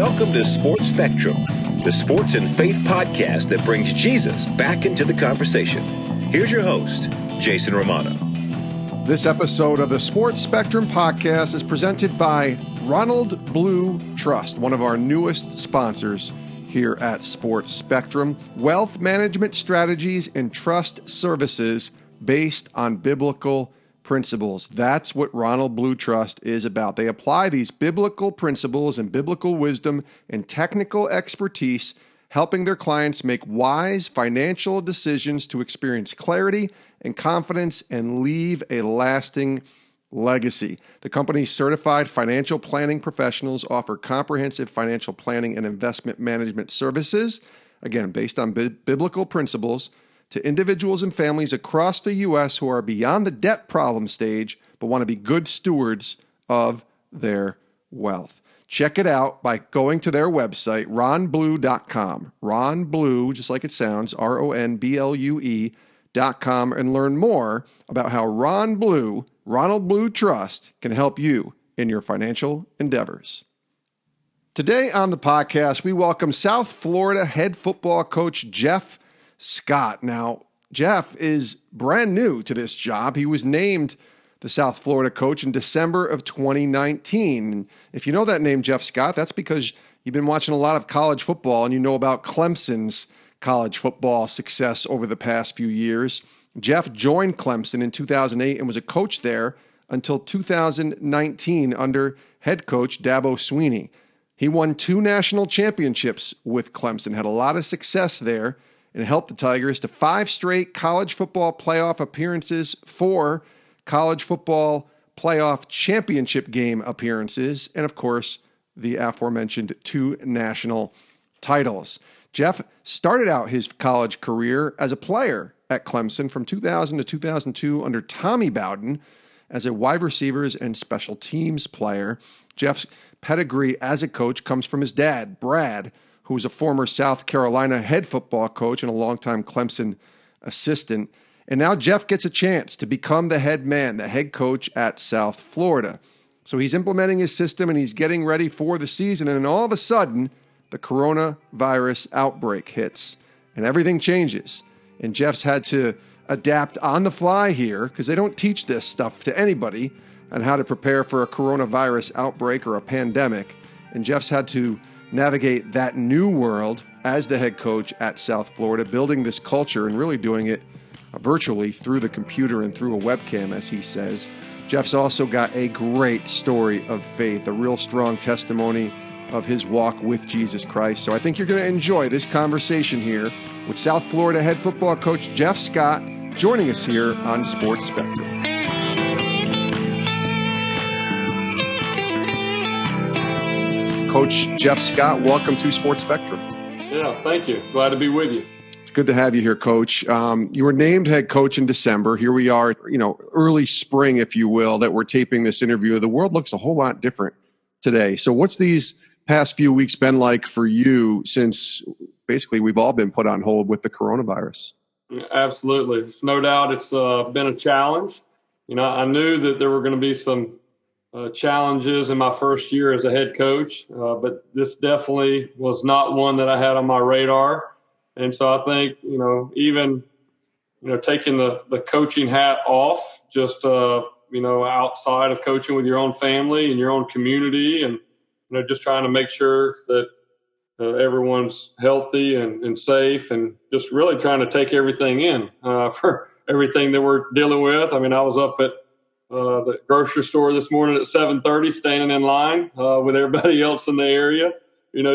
Welcome to Sports Spectrum, the sports and faith podcast that brings Jesus back into the conversation. Here's your host, Jason Romano. This episode of the Sports Spectrum podcast is presented by Ronald Blue Trust, one of our newest sponsors here at Sports Spectrum. Wealth management strategies and trust services based on biblical principles. That's what Ronald Blue Trust is about. They apply these biblical principles and biblical wisdom and technical expertise, helping their clients make wise financial decisions to experience clarity and confidence and leave a lasting legacy. The company's certified financial planning professionals offer comprehensive financial planning and investment management services, again, based on biblical principles, to individuals and families across the U.S. who are beyond the debt problem stage but want to be good stewards of their wealth. Check it out by going to their website, ronblue.com. Ron Blue, just like it sounds, RONBLUE.com, and learn more about how Ronald Blue Trust, can help you in your financial endeavors. Today on the podcast, we welcome South Florida head football coach Jeff Scott. Now, Jeff is brand new to this job. He was named the South Florida coach in December of 2019. And if you know that name, Jeff Scott, that's because you've been watching a lot of college football and you know about Clemson's college football success over the past few years. Jeff joined Clemson in 2008 and was a coach there until 2019 under head coach Dabo Swinney. He won 2 national championships with Clemson, had a lot of success there, and helped the Tigers to 5 straight college football playoff appearances, 4 college football playoff championship game appearances, and of course, the aforementioned 2 national titles. Jeff started out his college career as a player at Clemson from 2000 to 2002 under Tommy Bowden as a wide receivers and special teams player. Jeff's pedigree as a coach comes from his dad, Brad, who was a former South Carolina head football coach and a longtime Clemson assistant. And now Jeff gets a chance to become the head man, the head coach at South Florida. So he's implementing his system and he's getting ready for the season. And then all of a sudden, the coronavirus outbreak hits and everything changes. And Jeff's had to adapt on the fly here because they don't teach this stuff to anybody on how to prepare for a coronavirus outbreak or a pandemic. And Jeff's had to navigate that new world as the head coach at South Florida, building this culture and really doing it virtually through the computer and through a webcam, as he says. Jeff's also got a great story of faith, a real strong testimony of his walk with Jesus Christ. So I think you're going to enjoy this conversation here with South Florida head football coach Jeff Scott, joining us here on Sports Spectrum. Coach Jeff Scott, welcome to Sports Spectrum. Yeah, thank you. Glad to be with you. It's good to have you here, Coach. You were named head coach in December. Here we are, early spring, if you will, that we're taping this interview. The world looks a whole lot different today. So what's these past few weeks been like for you since basically we've all been put on hold with the coronavirus? Absolutely. There's no doubt it's been a challenge. I knew that there were going to be some challenges in my first year as a head coach, but this definitely was not one that I had on my radar. And so I think, even, taking the coaching hat off, just, outside of coaching with your own family and your own community and, just trying to make sure that everyone's healthy and safe and just really trying to take everything in for everything that we're dealing with. I mean, I was up at the grocery store this morning at 7:30, standing in line with everybody else in the area,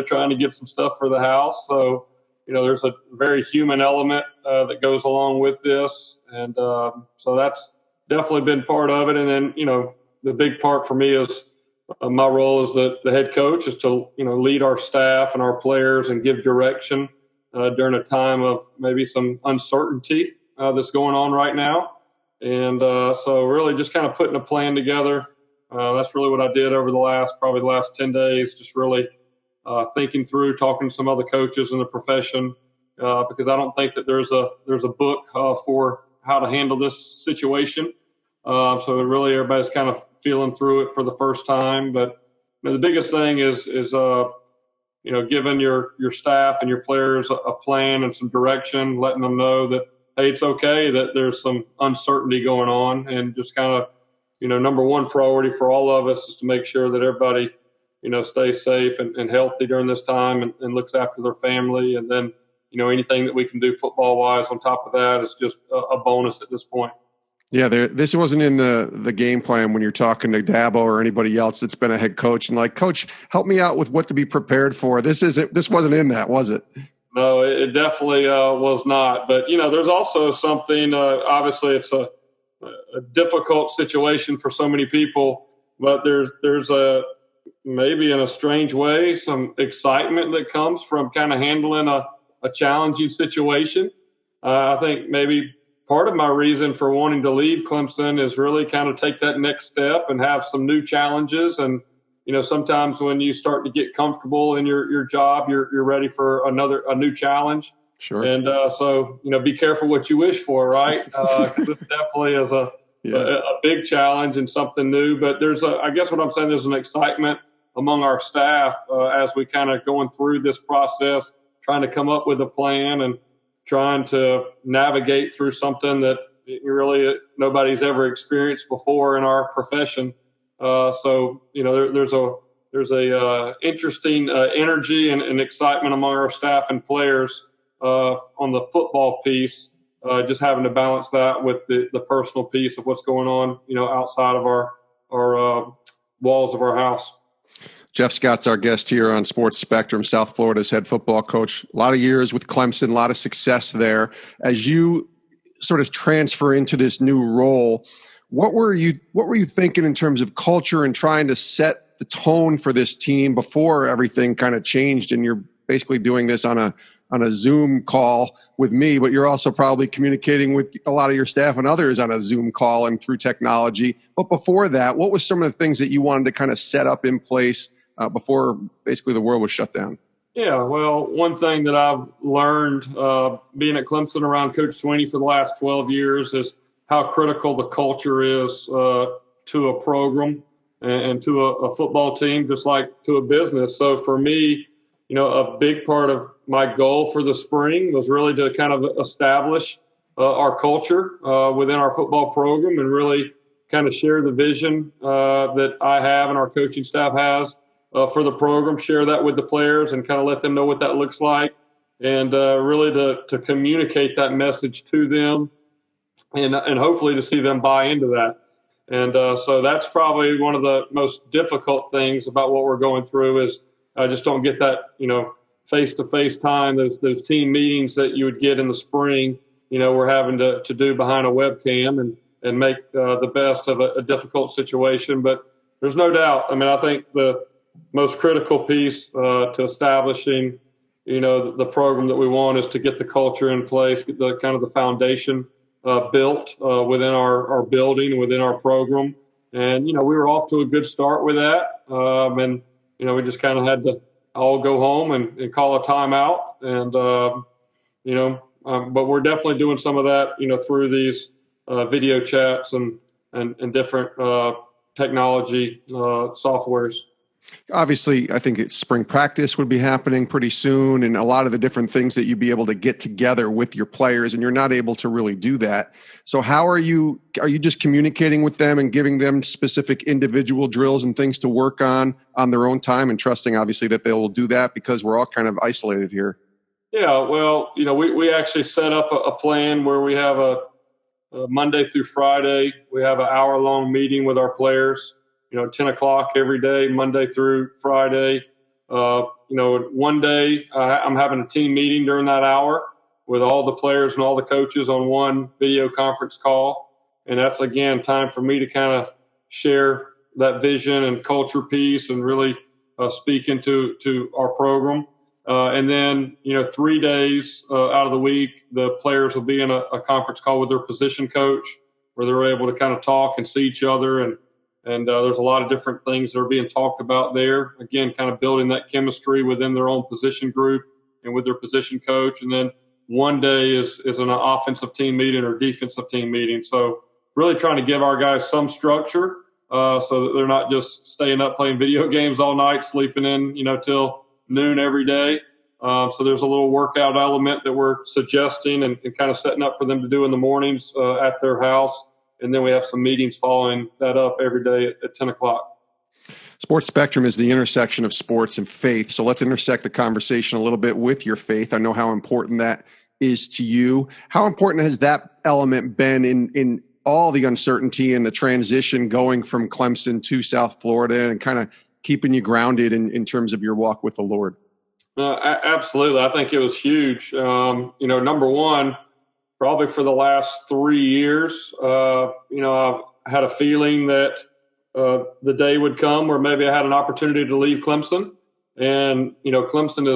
trying to get some stuff for the house. So, there's a very human element that goes along with this. And so that's definitely been part of it. And then, the big part for me is my role as the head coach is to, lead our staff and our players and give direction during a time of maybe some uncertainty that's going on right now. And so really just kind of putting a plan together. That's really what I did over the last 10 days, just really thinking through, talking to some other coaches in the profession, because I don't think that there's a book for how to handle this situation. So really everybody's kind of feeling through it for the first time. But the biggest thing is giving your staff and your players a plan and some direction, letting them know that, hey, it's okay that there's some uncertainty going on, and just kind of, number one priority for all of us is to make sure that everybody, stays safe and healthy during this time and looks after their family. And then, anything that we can do football wise on top of that is just a bonus at this point. Yeah, this wasn't in the game plan when you're talking to Dabo or anybody else that's been a head coach and like, Coach, help me out with what to be prepared for. This wasn't in that, was it? No, it definitely was not. But, there's also something, obviously it's a difficult situation for so many people, but there's maybe in a strange way, some excitement that comes from kind of handling a challenging situation. I think maybe part of my reason for wanting to leave Clemson is really kind of take that next step and have some new challenges. And, sometimes when you start to get comfortable in your job, you're ready for a new challenge. Sure. And so, be careful what you wish for, right? Because this definitely is a big challenge and something new. But I guess what I'm saying, there's an excitement among our staff as we kind of going through this process, trying to come up with a plan and trying to navigate through something that really nobody's ever experienced before in our profession. So, there's a interesting energy and excitement among our staff and players on the football piece, just having to balance that with the personal piece of what's going on, outside of our walls of our house. Jeff Scott's our guest here on Sports Spectrum, South Florida's head football coach. A lot of years with Clemson, a lot of success there. As you sort of transfer into this new role, what were you thinking in terms of culture and trying to set the tone for this team before everything kind of changed and you're basically doing this on a Zoom call with me, but you're also probably communicating with a lot of your staff and others on a Zoom call and through technology. But before that, what was some of the things that you wanted to kind of set up in place before basically the world was shut down? Yeah, well, one thing that I've learned being at Clemson around Coach Swinney for the last 12 years is how critical the culture is to a program and to a football team, just like to a business. So for me, a big part of my goal for the spring was really to kind of establish our culture within our football program and really kind of share the vision that I have and our coaching staff has for the program, share that with the players and kind of let them know what that looks like, and really to communicate that message to them and hopefully to see them buy into that. And so that's probably one of the most difficult things about what we're going through is I just don't get that, face-to-face time, those team meetings that you would get in the spring, we're having to do behind a webcam and make the best of a difficult situation. But there's no doubt. I mean, I think the most critical piece to establishing, the program that we want is to get the culture in place, get the kind of the foundation built within our building, within our program. And, we were off to a good start with that. And, we just kind of had to all go home and call a timeout. And, but we're definitely doing some of that, through these video chats and different technology softwares. Obviously, I think spring practice would be happening pretty soon and a lot of the different things that you'd be able to get together with your players, and you're not able to really do that. So how are you just communicating with them and giving them specific individual drills and things to work on their own time and trusting obviously that they will do that because we're all kind of isolated here? Yeah, well, we actually set up a plan where we have a Monday through Friday, we have an hour-long meeting with our players. 10 o'clock every day, Monday through Friday. One day I'm having a team meeting during that hour with all the players and all the coaches on one video conference call. And that's, again, time for me to kind of share that vision and culture piece and really speak into our program. And then, 3 days out of the week, the players will be in a conference call with their position coach where they're able to kind of talk and see each other. And there's a lot of different things that are being talked about there. Again, kind of building that chemistry within their own position group and with their position coach. And then one day is an offensive team meeting or defensive team meeting. So really trying to give our guys some structure so that they're not just staying up playing video games all night, sleeping in, till noon every day. So there's a little workout element that we're suggesting and kind of setting up for them to do in the mornings at their house. And then we have some meetings following that up every day at 10 o'clock. Sports Spectrum is the intersection of sports and faith. So let's intersect the conversation a little bit with your faith. I know how important that is to you. How important has that element been in all the uncertainty and the transition going from Clemson to South Florida and kind of keeping you grounded in terms of your walk with the Lord? Absolutely. I think it was huge. Number one, probably for the last 3 years, I've had a feeling that the day would come where maybe I had an opportunity to leave Clemson. And, Clemson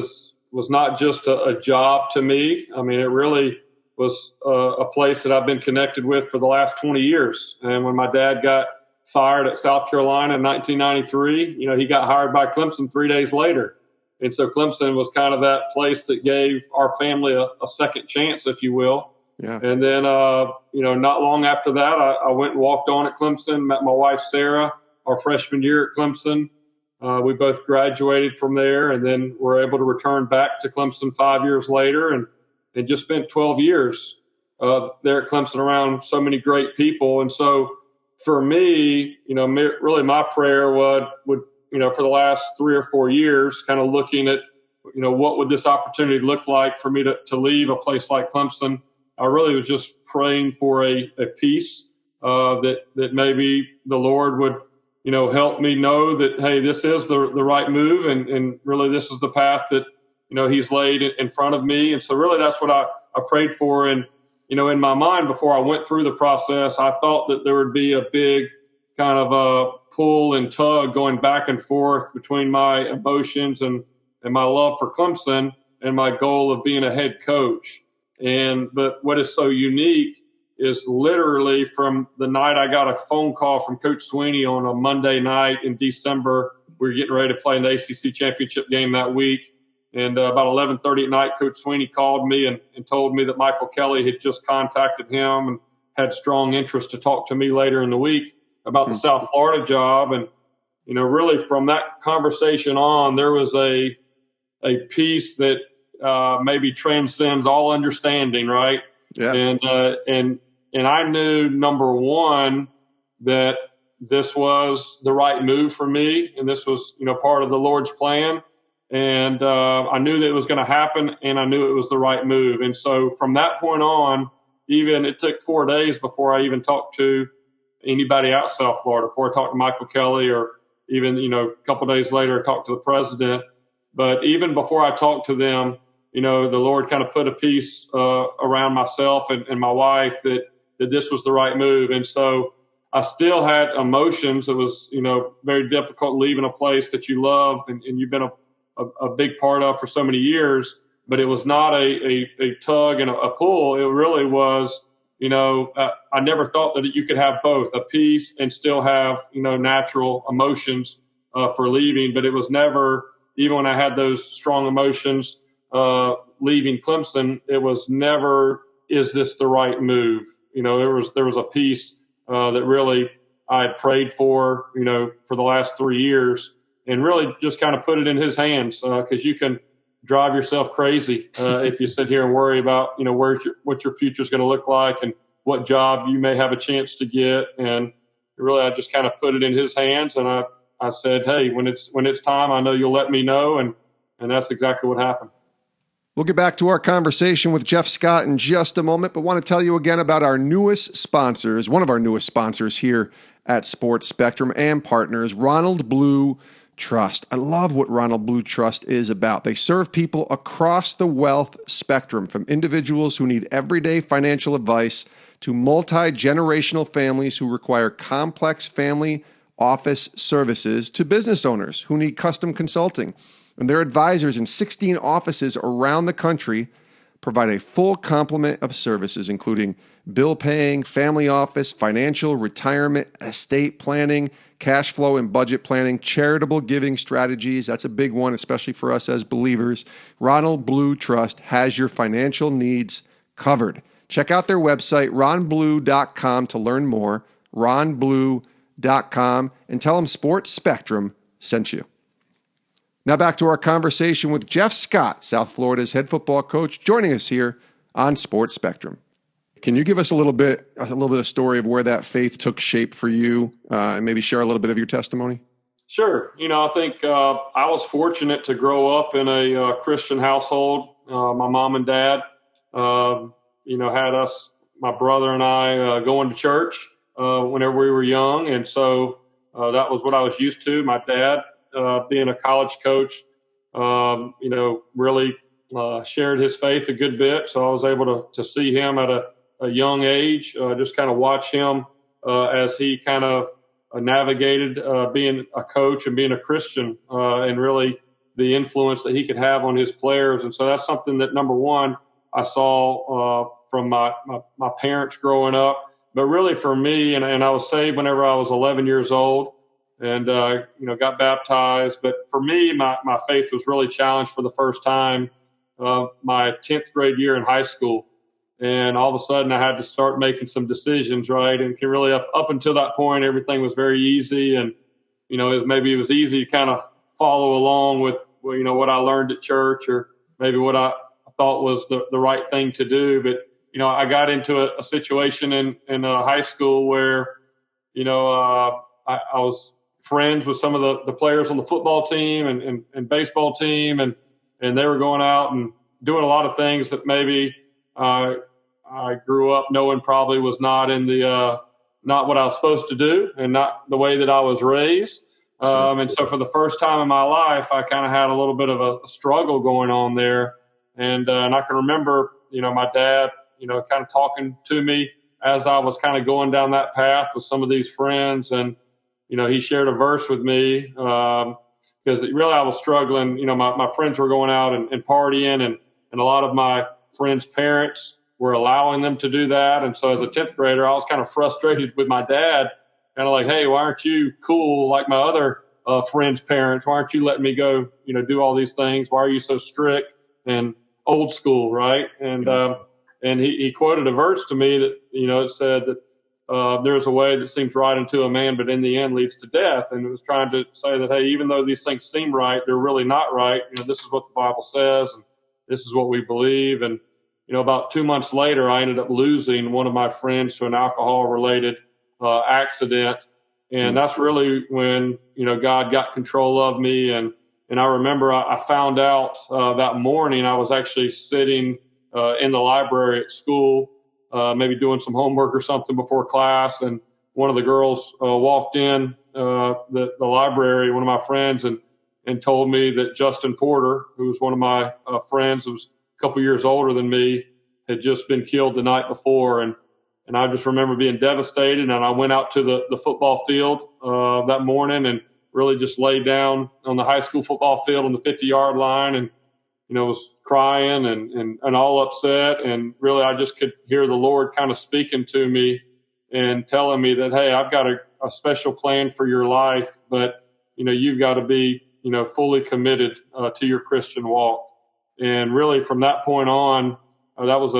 was not just a job to me. I mean, it really was a place that I've been connected with for the last 20 years. And when my dad got fired at South Carolina in 1993, he got hired by Clemson 3 days later. And so Clemson was kind of that place that gave our family a second chance, if you will. Yeah. And then, not long after that, I went and walked on at Clemson, met my wife, Sarah, our freshman year at Clemson. We both graduated from there and then were able to return back to Clemson 5 years later and just spent 12 years there at Clemson around so many great people. And so for me, really my prayer would for the last 3 or 4 years, kind of looking at, what would this opportunity look like for me to leave a place like Clemson. I really was just praying for a peace that maybe the Lord would, help me know that, hey, this is the right move. And really this is the path that, he's laid in front of me. And so really that's what I prayed for. And, in my mind before I went through the process, I thought that there would be a big kind of a pull and tug going back and forth between my emotions and my love for Clemson and my goal of being a head coach. But what is so unique is literally from the night I got a phone call from Coach Swinney on a Monday night in December. We were getting ready to play in the ACC championship game that week. And about 11:30 at night, Coach Swinney called me and told me that Michael Kelly had just contacted him and had strong interest to talk to me later in the week about the South Florida job. And, really from that conversation on, there was a piece that maybe transcends all understanding, right? Yeah. And I knew, number one, that this was the right move for me, and this was, part of the Lord's plan. And I knew that it was going to happen, and I knew it was the right move. And so from that point on, even it took 4 days before I even talked to anybody out South Florida, before I talked to Michael Kelly, or even, a couple of days later, I talked to the president. But even before I talked to them, the Lord kind of put a piece around myself and my wife that this was the right move. And so I still had emotions. It was, very difficult leaving a place that you love and you've been a big part of for so many years. But it was not a tug and a pull. It really was, I never thought that you could have both, a peace and still have, natural emotions for leaving. But it was never, even when I had those strong emotions leaving Clemson, it was never, is this the right move? There was a piece that really I had prayed for, for the last 3 years, and really just kind of put it in his hands, because you can drive yourself crazy if you sit here and worry about, what your future is going to look like and what job you may have a chance to get. And really, I just kind of put it in his hands, and I said, hey, when it's time, I know you'll let me know, and that's exactly what happened. We'll get back to our conversation with Jeff Scott in just a moment, but want to tell you again about our newest sponsors, one of our newest sponsors here at Sports Spectrum and partners, Ronald Blue Trust. I love what Ronald Blue Trust is about. They serve people across the wealth spectrum, from individuals who need everyday financial advice to multi-generational families who require complex family office services to business owners who need custom consulting. And their advisors in 16 offices around the country provide a full complement of services, including bill paying, family office, financial, retirement, estate planning, cash flow and budget planning, charitable giving strategies. That's a big one, especially for us as believers. Ronald Blue Trust has your financial needs covered. Check out their website, ronblue.com, to learn more, ronblue.com, and tell them Sports Spectrum sent you. Now back to our conversation with Jeff Scott, South Florida's head football coach, joining us here on Sports Spectrum. Can you give us a little bit of story of where that faith took shape for you, and maybe share a little bit of your testimony? Sure. I think I was fortunate to grow up in a Christian household. My mom and dad, had us, my brother and I, going to church whenever we were young. And so that was what I was used to. My dad, being a college coach, really shared his faith a good bit. So I was able to see him at a young age, just kind of watch him as he kind of navigated being a coach and being a Christian, and really the influence that he could have on his players. And so that's something that, number one, I saw from my parents growing up. But really for me, and I was saved whenever I was 11 years old, and got baptized. But for me, my faith was really challenged for the first time my 10th grade year in high school. And all of a sudden I had to start making some decisions, right? And really up until that point, everything was very easy. And, maybe it was easy to kind of follow along with, what I learned at church, or maybe what I thought was the right thing to do. But, I got into a situation in high school where, I was friends with some of the players on the football team and baseball team. And they were going out and doing a lot of things that maybe I grew up knowing probably was not in the not what I was supposed to do, and not the way that I was raised. And so for the first time in my life, I kind of had a little bit of a struggle going on there. And I can remember, my dad, kind of talking to me as I was kind of going down that path with some of these friends. And, he shared a verse with me because really I was struggling. My friends were going out and partying, and a lot of my friends' parents were allowing them to do that. And so as a 10th grader, I was kind of frustrated with my dad, kind of like, hey, why aren't you cool like my other friends' parents? Why aren't you letting me go, do all these things? Why are you so strict and old school, right? And he quoted a verse to me that, it said that there's a way that seems right unto a man, but in the end leads to death. And it was trying to say that, hey, even though these things seem right, they're really not right. This is what the Bible says, and this is what we believe. And about 2 months later, I ended up losing one of my friends to an alcohol-related accident. And that's really when, God got control of me. And I remember I found out that morning I was actually sitting in the library at school, maybe doing some homework or something before class. And one of the girls walked in the library, one of my friends, and told me that Justin Porter, who was one of my friends, who was a couple years older than me, had just been killed the night before. And I just remember being devastated. And I went out to the football field that morning and really just laid down on the high school football field on the 50-yard line, and was crying and all upset. And really I just could hear the Lord kind of speaking to me and telling me that, hey, I've got a special plan for your life, but you've got to be fully committed to your Christian walk. And really from that point on, that was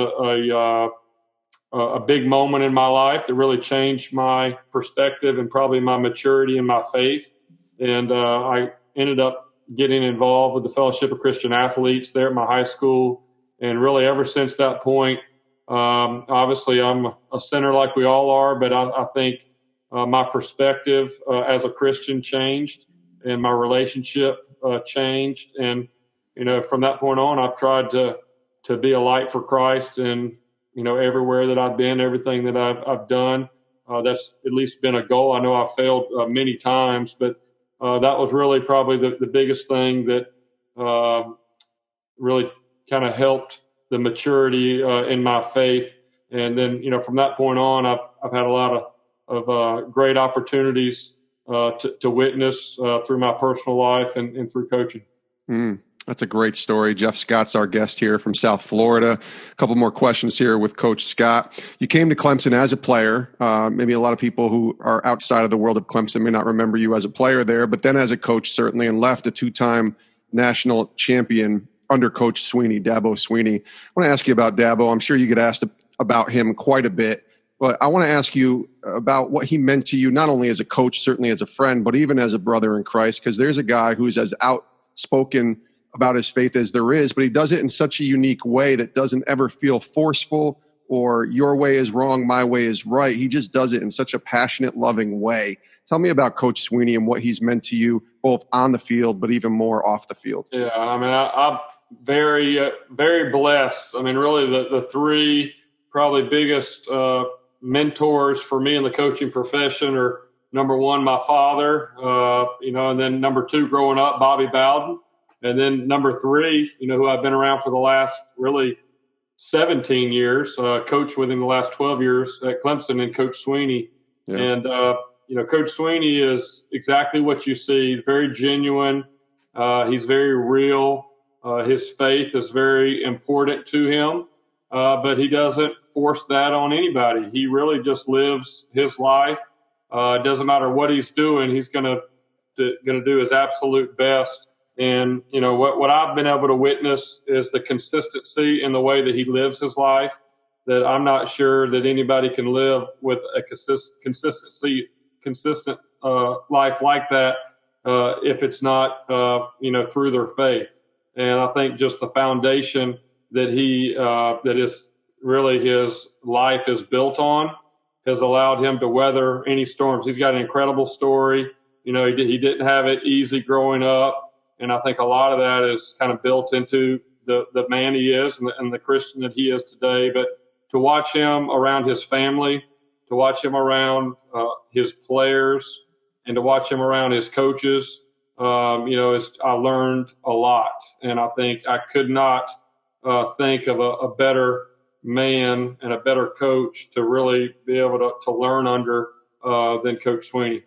a big moment in my life that really changed my perspective and probably my maturity in my faith. And I ended up getting involved with the Fellowship of Christian Athletes there at my high school. And really ever since that point, obviously I'm a sinner like we all are, but I think my perspective as a Christian changed, and my relationship changed. And, from that point on, I've tried to be a light for Christ, and, everywhere that I've been, everything that I've done, that's at least been a goal. I know I've failed many times, but that was really probably the biggest thing that really kind of helped the maturity in my faith. And then, from that point on, I've had a lot of great opportunities to witness through my personal life and through coaching. That's a great story. Jeff Scott's our guest here from South Florida. A couple more questions here with Coach Scott. You came to Clemson as a player. Maybe a lot of people who are outside of the world of Clemson may not remember you as a player there, but then as a coach, certainly, and left a two-time national champion under Coach Swinney, Dabo Swinney. I want to ask you about Dabo. I'm sure you get asked about him quite a bit, but I want to ask you about what he meant to you, not only as a coach, certainly as a friend, but even as a brother in Christ, because there's a guy who's as spoken about his faith as there is, but he does it in such a unique way that doesn't ever feel forceful or your way is wrong, my way is right. He just does it in such a passionate, loving way. Tell me about Coach Swinney and what he's meant to you, both on the field, but even more off the field. Yeah, I mean, I'm very, very blessed. I mean, really the three probably biggest mentors for me in the coaching profession are, number one, my father, and then number two, growing up, Bobby Bowden. And then number three, who I've been around for the last really 17 years, coached with him the last 12 years at Clemson, and Coach Swinney. Yeah. And, Coach Swinney is exactly what you see, very genuine. He's very real. His faith is very important to him, but he doesn't force that on anybody. He really just lives his life. It doesn't matter what he's doing. He's going to do his absolute best. And, what I've been able to witness is the consistency in the way that he lives his life, that I'm not sure that anybody can live with a consistent life like that if it's not, through their faith. And I think just the foundation that that is really his life is built on has allowed him to weather any storms. He's got an incredible story. He didn't have it easy growing up. And I think a lot of that is kind of built into the man he is and the Christian that he is today. But to watch him around his family, to watch him around his players, and to watch him around his coaches, I learned a lot. And I think I could not think of a better man and a better coach to really be able to learn under than Coach Swinney.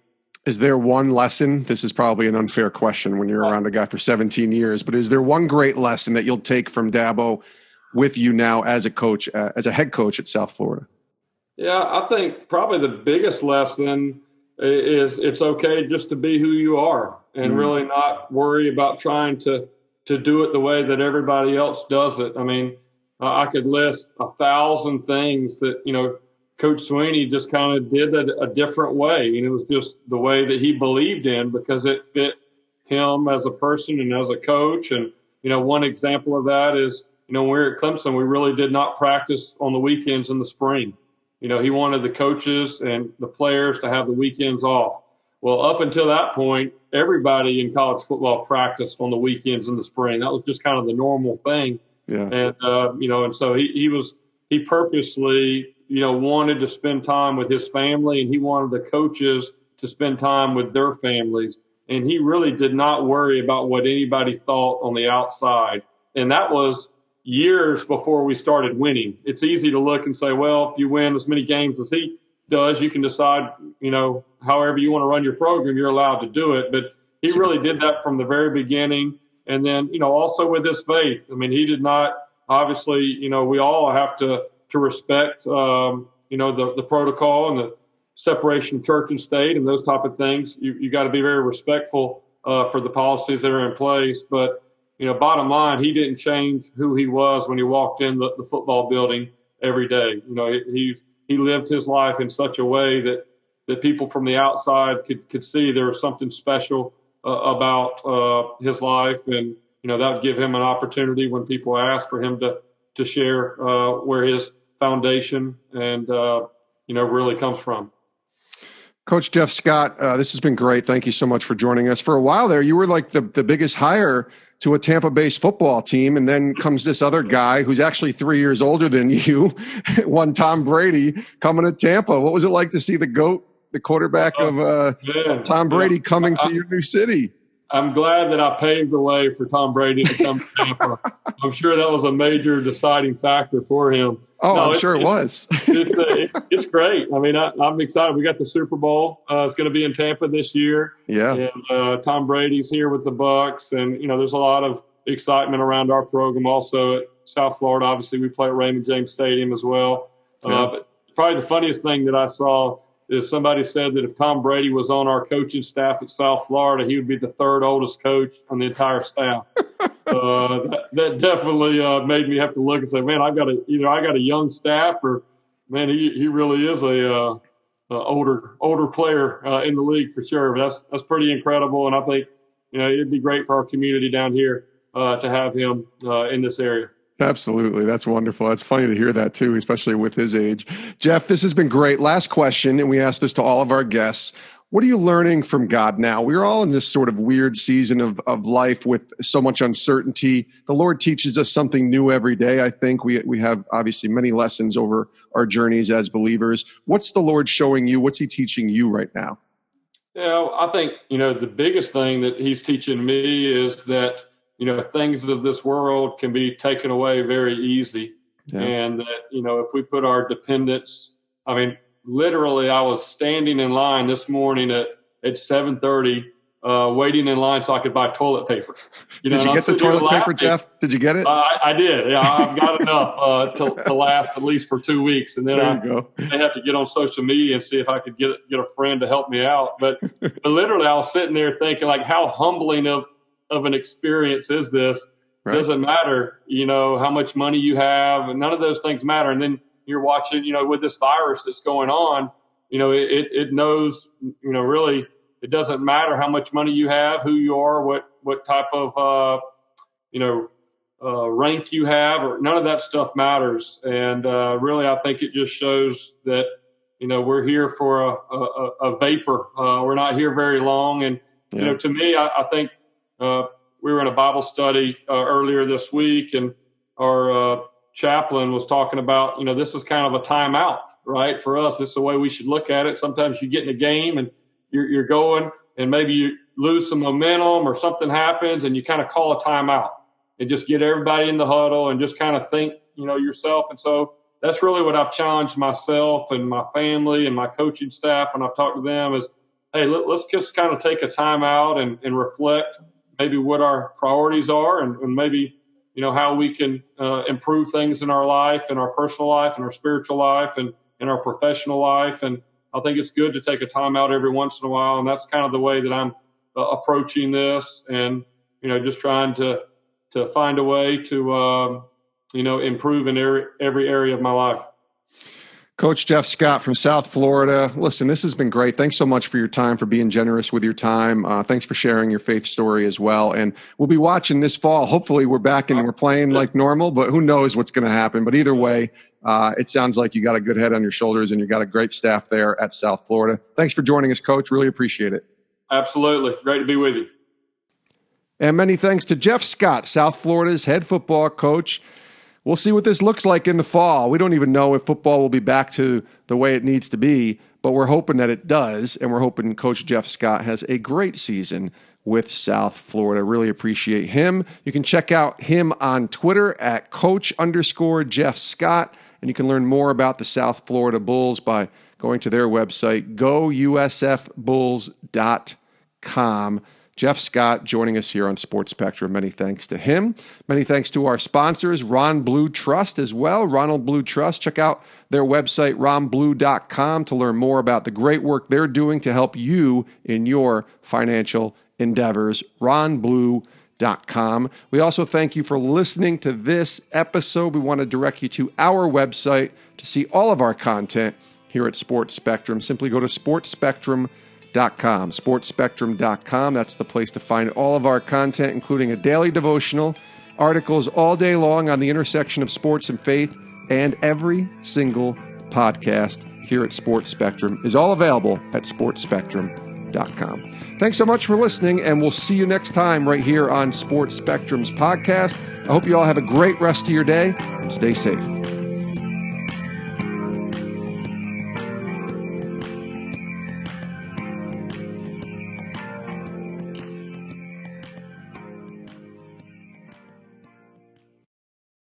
Is there one lesson? This is probably an unfair question when you're around a guy for 17 years, but is there one great lesson that you'll take from Dabo with you now as a coach, as a head coach at South Florida? Yeah, I think probably the biggest lesson is it's okay just to be who you are and really not worry about trying to do it the way that everybody else does it. I mean, I could list 1,000 things that, Coach Swinney just kind of did it a different way. And it was just the way that he believed in because it fit him as a person and as a coach. And, one example of that is, when we were at Clemson, we really did not practice on the weekends in the spring. He wanted the coaches and the players to have the weekends off. Well, up until that point, everybody in college football practiced on the weekends in the spring. That was just kind of the normal thing. Yeah. And, and so he purposely, wanted to spend time with his family, and he wanted the coaches to spend time with their families. And he really did not worry about what anybody thought on the outside. And that was years before we started winning. It's easy to look and say, well, if you win as many games as he does, you can decide, however you want to run your program, you're allowed to do it. But he really did that from the very beginning. And then, also with his faith. I mean, he did not, obviously, we all have to respect, the protocol and the separation of church and state and those type of things. You got to be very respectful for the policies that are in place. But, bottom line, he didn't change who he was when he walked in the football building every day. He lived his life in such a way that people from the outside could see there was something special about his life. And, that would give him an opportunity when people ask for him to share where his foundation and, really comes from. Coach Jeff Scott, this has been great. Thank you so much for joining us. For a while there, you were like the biggest hire to a Tampa-based football team, and then comes this other guy who's actually 3 years older than you, one Tom Brady, coming to Tampa. What was it like to see the GOAT, the quarterback of Tom Brady, coming to your new city? I'm glad that I paved the way for Tom Brady to come to Tampa. I'm sure that was a major deciding factor for him. Oh, no, I'm sure it was. It's great. I mean, I'm excited. We got the Super Bowl. It's going to be in Tampa this year. Yeah. And Tom Brady's here with the Bucs. And, there's a lot of excitement around our program also at South Florida. Obviously, we play at Raymond James Stadium as well. Yeah. But probably the funniest thing that I saw is somebody said that if Tom Brady was on our coaching staff at South Florida, he would be the third oldest coach on the entire staff. That definitely made me have to look and say, man, I got a young staff, or man, he really is a older player in the league for sure. But that's pretty incredible, and I think it'd be great for our community down here to have him in this area. Absolutely. That's wonderful. That's funny to hear that too, especially with his age. Jeff, this has been great. Last question, and we ask this to all of our guests. What are you learning from God now? We're all in this sort of weird season of life with so much uncertainty. The Lord teaches us something new every day. I think we have obviously many lessons over our journeys as believers. What's the Lord showing you? What's he teaching you right now? I think, the biggest thing that he's teaching me is that, things of this world can be taken away very easy. Yeah. And that, if we put our dependence, literally I was standing in line this morning at 7:30, waiting in line so I could buy toilet paper. Did you get the toilet paper, Jeff? Did you get it? I did. Yeah, I've got enough to last at least for 2 weeks. And then I have to get on social media and see if I could get a friend to help me out. But literally I was sitting there thinking, like, how humbling of an experience is this? Right. Doesn't matter, how much money you have, and none of those things matter. And then you're watching, with this virus that's going on, it knows, really, it doesn't matter how much money you have, who you are, what type of, rank you have, or none of that stuff matters. And really, I think it just shows that, we're here for a vapor. We're not here very long. And, to me, I think we were in a Bible study earlier this week, and our chaplain was talking about, this is kind of a timeout, right? For us, this is the way we should look at it. Sometimes you get in a game and you're going, and maybe you lose some momentum or something happens, and you kind of call a timeout and just get everybody in the huddle and just kind of think, yourself. And so that's really what I've challenged myself and my family and my coaching staff when I've talked to them is, hey, let's just kind of take a timeout and reflect maybe what our priorities are, and maybe, how we can improve things in our life, in our personal life, in our spiritual life, and in our professional life. And I think it's good to take a time out every once in a while. And that's kind of the way that I'm approaching this, and, just trying to find a way to, improve in every area of my life. Coach Jeff Scott from South Florida. Listen, this has been great. Thanks so much for your time, for being generous with your time. Thanks for sharing your faith story as well. And we'll be watching this fall. Hopefully we're back and we're playing like normal, but who knows what's going to happen. But either way, it sounds like you got a good head on your shoulders and you got a great staff there at South Florida. Thanks for joining us, Coach. Really appreciate it. Absolutely. Great to be with you. And many thanks to Jeff Scott, South Florida's head football coach. We'll see what this looks like in the fall. We don't even know if football will be back to the way it needs to be, but we're hoping that it does, and we're hoping Coach Jeff Scott has a great season with South Florida. Really appreciate him. You can check out him on Twitter at Coach_Jeff Scott, and you can learn more about the South Florida Bulls by going to their website, gousfbulls.com. Jeff Scott joining us here on Sports Spectrum. Many thanks to him. Many thanks to our sponsors, Ron Blue Trust as well. Ronald Blue Trust. Check out their website, ronblue.com, to learn more about the great work they're doing to help you in your financial endeavors. ronblue.com. We also thank you for listening to this episode. We want to direct you to our website to see all of our content here at Sports Spectrum. Simply go to sportsspectrum.com. sportsspectrum.com. That's the place to find all of our content, including a daily devotional, articles all day long on the intersection of sports and faith, and every single podcast here at Sports Spectrum is all available at sportsspectrum.com. Thanks so much for listening, and we'll see you next time right here on Sports Spectrum's podcast. I hope you all have a great rest of your day, and stay safe.